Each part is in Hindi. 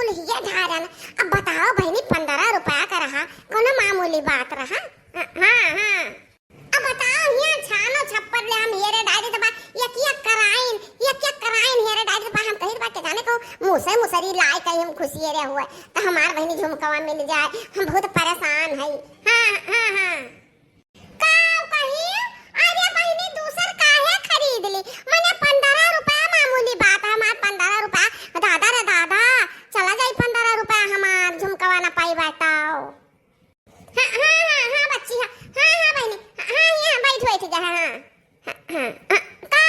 कुल्हिया झारन। अब बताओ बहनी 15 रुपया का रहा, कोनो मामूली बात रहा। हाँ अब बताओ यहाँ छानो छप्पर ले हम हेरे डाली दबा एक कराइन हेरे डाली दबा हम कहीं बात जाने को मुसे मुसरी लाए कहीं हम खुशी रे हुए तो हमार बहनी झुमकवा मिल जाए, हम बहुत परेशान है। हाँ का कहीं अरे बहनी दूसर काहे खरीद ली, मैंने 15 रुपया मामूली बात है, हमार 15 रुपया दादा रे दादा चला जाई 15 रुपया हमार झुमकवा ना पाई बताओ। हाँ बच्ची हाँ बहनी हाँ यहाँ बैठ जा। हाँ का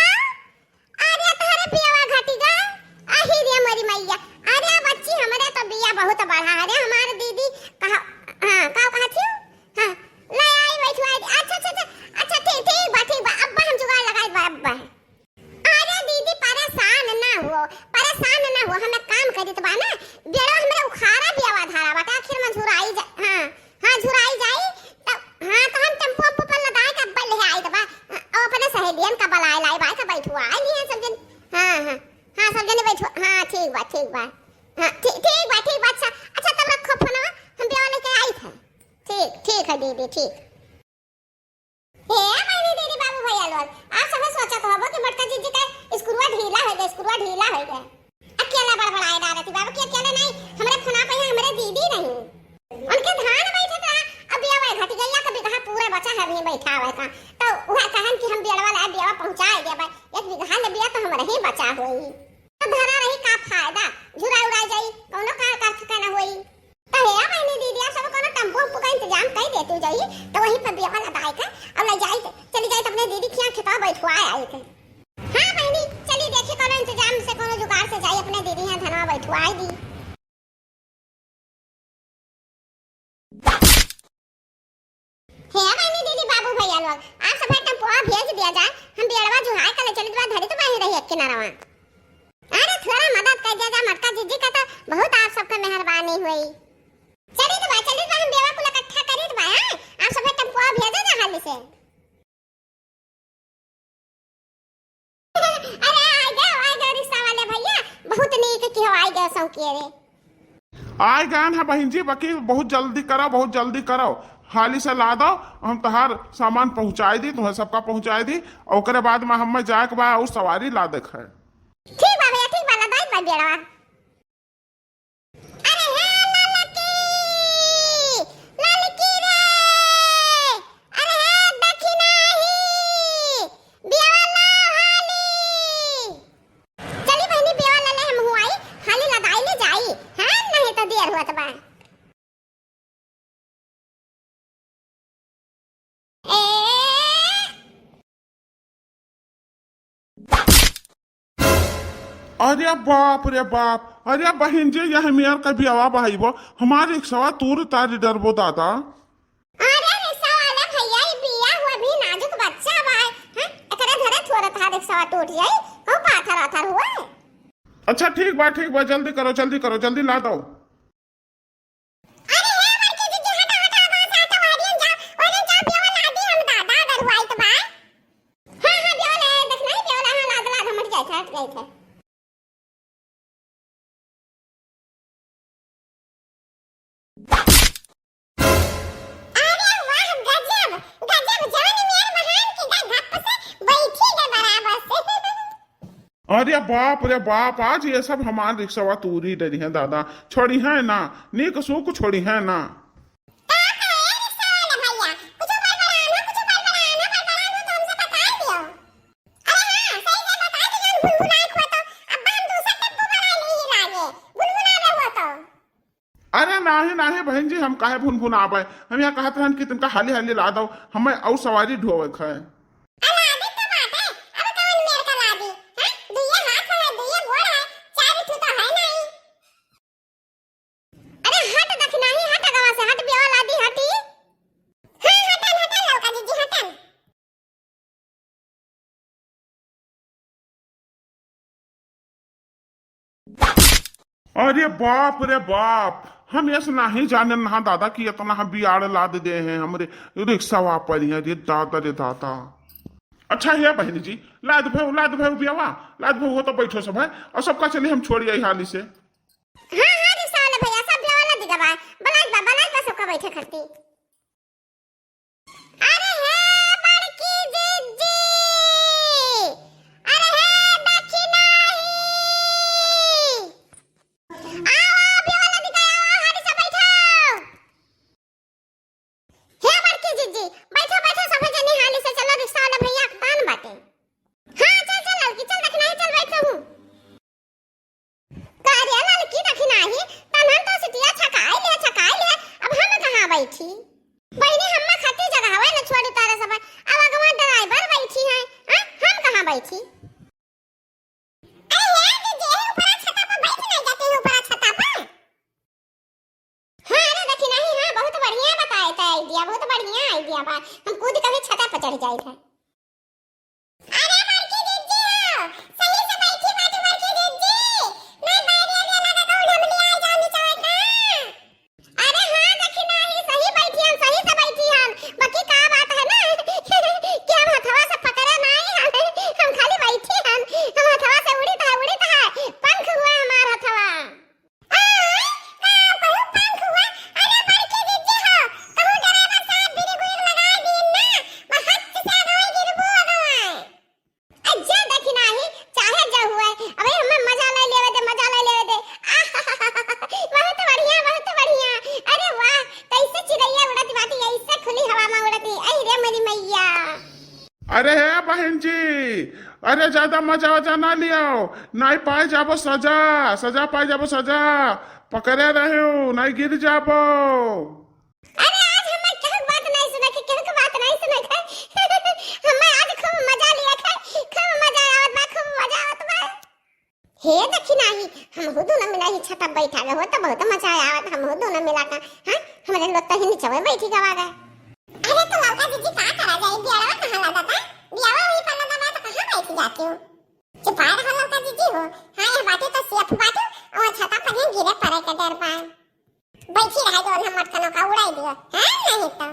अरे तारे बियावा घटी जा आही रे मरी मैया। अरे बच्ची हमरे तो बिया बहुत बढ़ा है रे, हमारे दीदी कहा कहा थी। हाँ ले आई बैठ आई। अच्छा ठीक बा अब्बा हम जुगाड़ लगाई बा अब्बा। अरे दीदी परेशान ना हो हमें काम करी तो बा ना बेड़ा हमरे उखाड़ा बियावा धारा बटा आखिर में झुराई जा। हाँ झुराई जाई तो हम टेम्पो पर लदाई का अब्बा ले आई तो बा और अपने सहेलियन का बलाई लाई बा का बैठुआ आई लिए सब जन। हाँ सब जने बैठो। हाँ ठीक बा हाँ ठीक बा अच्छा तब रखो फोन हम बियावा लेके आई था। ठीक है दीदी ठीक। हे मैंने दीदी बाबू भैया लोग आप सब सोचा तो होबो कि मटका जीजी का स्क्रूवा ढीला हो गया अकेला बड़बड़ाए डालती बाबू के अकेले नहीं हमरे फोना पे हमरे दीदी नहीं उनके धान बैठे था। अब बियावा घट गया कभी कहा पूरा बचा है नहीं बैठा हुआ था तो वह कहन कि हम बियावा ला बियावा पहुंचाए दे भाई 1 बीघा ले बिया तो हमरा ही बचा होई तो धरा रही का फायदा झुरा उड़ा जाई कोनो का ठिकाना होई तो हे मैंने दीदी सब कोनो टेम्पो का इंतजाम कर देती जाई तो वहीं पर बियावा लदाई का अब ले जाई चली जाई तो अपने दीदी खिया खिता बैठवाए आई थे। हां बहनी चली देखी कोनो इंतजाम से कोनो जुगाड़ से जाई अपने दीदी यहां धनवा बैठवाई दी। हे मैंने दीदी बाबू भैया लोग आप सब टेम्पो भेज दिया जाए हम बियावा जुहाई कल चली बा धरी तो बाही रही एक किनारवा। अरे थोड़ा मदद कर दिया जा मटका जीजी का तो बहुत आप सबका मेहरबानी हुई। चली तो हम बेवा को इकट्ठा करी तो भाई आप सब टेम्पो भेज दे हाली से। अरे आ गए रिक्शा वाले भैया बहुत नीक की हो आई गए सौके रे आए गए है बहन जी बाकी बहुत जल्दी करो हाली से ला दो हम तहार सामान पहुंचाई दी तुम्हें सबका पहुंचाई दी और ओकरे बाद में हम जाए के बाद और सवारी ला देख है। ठीक बा भैया ठीक बा लदाई बा बेड़वा। अरे हे ललकी रे अरे हे देखी नाही बियावा ला हाली चली बहनी बियावा ले हम हुआई हाली लदाई ले जाई। हां नहीं तो देर होत बा। अरे बाप रे बाप अरे बहन जी यह मेयर का भी आवा भाई वो हमारे रिक्शा तूर तारी डरबो दादा। अरे रिक्शा वाला भैया ये बिया हुआ भी नाजुक बच्चा भाई हैं एकरा धरे थोड़ा था रिक्शा टूट जाई को पाथर हुआ। अच्छा ठीक बा जल्दी करो जल्दी ला दो। अरे हे बड़की दीदी हटा बस आटा वारियन जा ओने जा बिया ला दी हम दादा अगर हुआ तो बा। हां बिया ले देखना ही बिया ला मट जाए थे। अरे बाप रे बाप आज ये सब हमारे रिक्शा तूरी डरी है दादा छोड़ी है ना नीक सुख छोड़ी है ना। अरे नाही बहन जी हम काहे भुन आवे हम यहाँ कहते हैं कि तुमका हाली ला दो हमें और सवारी ढोवे है। अरे बाप रे बाप हम ऐसा नहीं जाने ना दादा कि इतना हम बियाड़ लाद दे हैं हमरे रिक्शा वापर रे दादा। अच्छा है बहन जी लाद भाई बियावा लाद भाई हो तो बैठो सब है और सबका चलिए हम छोड़ आई हाली से। हाँ रिक्शा बैठे करती। अरे हे बड़की जीजी, अरे हे देखी नाही, आओ बिवाला दिखाओ, हारी से बैठो। हे बड़की जीजी, बैठो बैठो सब जने हाली से, चलो रिक्शा वाला भैया कान बाटे। हाँ चल चल लड़की चल, देखना है चल बैठो हूँ। कार्य लड़की देखना है, तनहन तो सिटिया छकाई ले, अब हम कहाँ बैठी? बहनी हम्मा खाती जगह हवा न छोड़ी तारा सब, अब अगवा ड्राइवर बैठी है, हां हम कहां बैठी? अरे यार जीजी ऊपर छत पर बैठ नहीं जाते हो, ऊपर छत पर? हां अरे देखी नहीं, हां बहुत बढ़िया बताए थे आईडिया, बहुत बढ़िया आईडिया बा, हम कूद कभी छत पर चढ़ जाए थे। अरे बड़की जीजी हो, सही से बैठी बाजू बड़की जीजी, नहीं बैठे लगा कहूं हम ले आ जाओ नीचे का। अरे हां देखी नहीं, सही बैठी हम, सही से बैठी हम, बाकी का बात है ना कि हम हथवा से पकड़े नहीं, हम खाली बैठी हम हथवा से उड़ी था पंख हुआ हमार हथवा। का कहूं पंख हुआ? अरे बड़की जीजी हो, कहूं ड्राइवर साहब बिरी गुरी लगा दीन ना, मैं हाथ से गई गिरबो गवाए। अच्छा देखी नहीं, चाहे जो हुआ अबे हमें मजा ले लेवे दे, बहुत बढ़िया बहुत बढ़िया। अरे वाह कैसे चिड़ैया उड़ती बाटी, ऐसे खुली हवा में उड़ती, आई रे मेरी मैया। अरे हे बहन जी, अरे ज्यादा मजा वजा ना लियो, नहीं पाए जाबो सजा पाए जाबो सजा, पकड़े रहे हो नहीं गिर जाबो। अरे आज हमें कहक बात नहीं सुना कि कहक बात नहीं सुना है हमें आज खूब मजा लिया है, खूब मजा आवत बा। हे देखी नहीं, हम हो दोनों मिला ही छत पर बैठा गए हो तो बहुत मजा आवत, हम हो दोनों मिला का हां हमारे लोग तो ही नीचे बैठी गवा गए। अरे तो लड़का जीजी का करा जाए, बियावा कहां लगा था? बियावा वही पर लगा था, कहां बैठी जाती हो? चुप रहो लड़का जीजी हो, हां ये बातें तो सेफ बात और छत पर गिरे पड़े के डर पाए बैठी रहे, जो हम मटकनों का उड़ाई दियो, हां नहीं तो